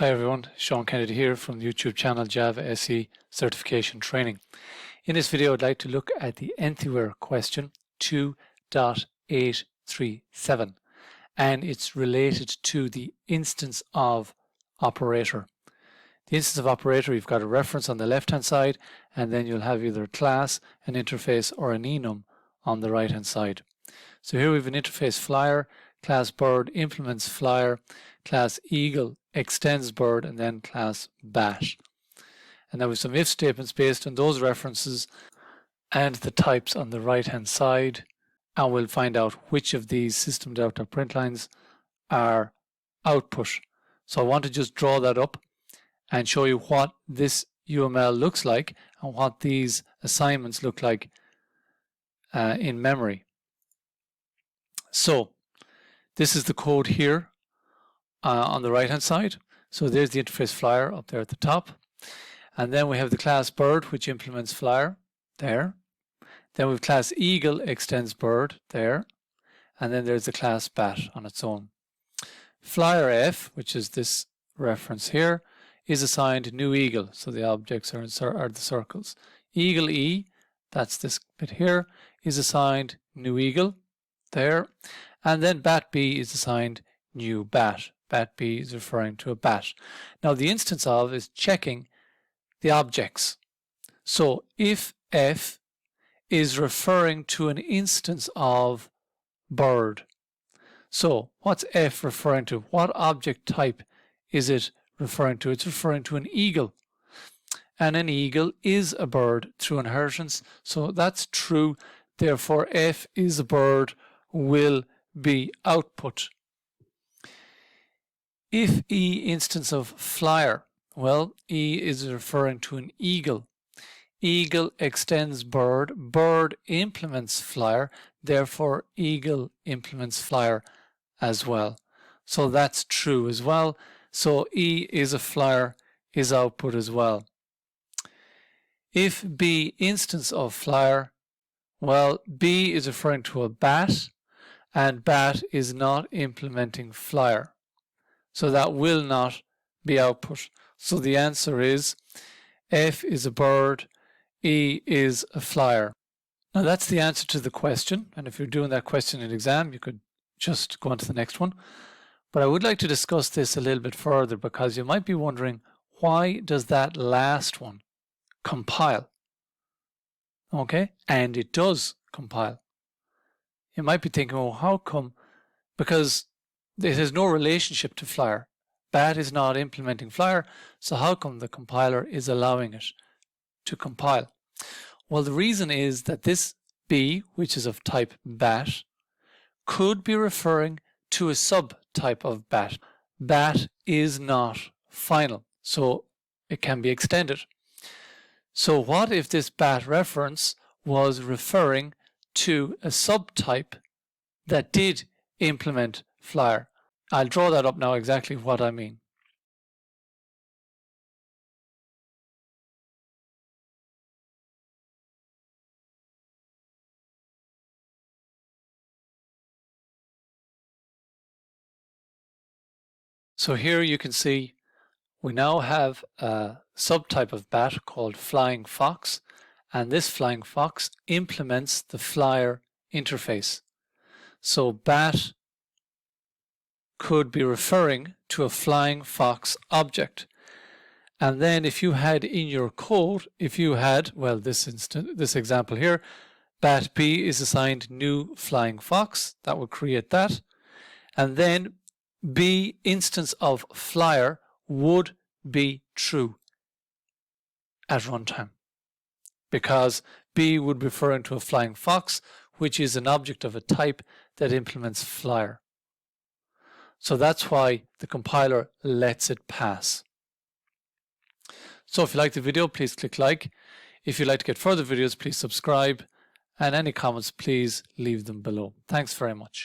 Hi everyone, Sean Kennedy here from the YouTube channel Java SE Certification Training. In this video I'd like to look at the enthuware question 2.837 and it's related to the instance of operator. The instance of operator, you've got a reference on the left hand side and then you'll have either a class, an interface or an enum on the right hand side. So here we have an interface flyer, class bird implements flyer, class eagle extends bird, and then class bat. And there was some if statements based on those references and the types on the right hand side, and we'll find out which of these system.out.println lines are output. So I want to just draw that up and show you what this UML looks like and what these assignments look like in memory. So this is the code here on the right hand side. So there's the interface flyer up there at the top, and then we have the class bird which implements flyer there. Then we have class eagle extends bird there, and then there's the class bat on its own. Flyer f, which is this reference here, is assigned new eagle, so the objects are the circles. Eagle e, that's this bit here, is assigned new eagle there, and then bat b is assigned new bat. Bat b is referring to a bat. Now the instance of is checking the objects. So if f is referring to an instance of bird, so what's f referring to? What object type is it referring to? It's referring to an eagle, and an eagle is a bird through inheritance, so that's true. Therefore f is a bird will be output. If e instance of flyer, well, e is referring to an eagle. Eagle extends bird, bird implements flyer, therefore eagle implements flyer as well. So that's true as well. So e is a flyer is output as well. If b instance of flyer, well, b is referring to a bat, and bat is not implementing flyer. So that will not be output. So the answer is f is a bird, e is a flyer. Now that's the answer to the question, and if you're doing that question in exam you could just go on to the next one. But I would like to discuss this a little bit further because you might be wondering, why does that last one compile? Okay, and it does compile. You might be thinking, well, how come? Because it has no relationship to flyer. Bat is not implementing flyer, so how come the compiler is allowing it to compile? Well, the reason is that this b, which is of type bat, could be referring to a subtype of bat. Bat is not final, so it can be extended. So what if this bat reference was referring to a subtype that did implement flyer? I'll draw that up now exactly what I mean. So here you can see we now have a subtype of bat called flying fox, and this flying fox implements the flyer interface. So bat could be referring to a flying fox object. And then if you had in your code, if you had, well, this example here, bat b is assigned new flying fox, that would create that. And then b instance of flyer would be true at runtime, because b would be referring to a flying fox, which is an object of a type that implements flyer. So that's why the compiler lets it pass. So if you like the video, please click like. If you'd like to get further videos, please subscribe. And any comments, please leave them below. Thanks very much.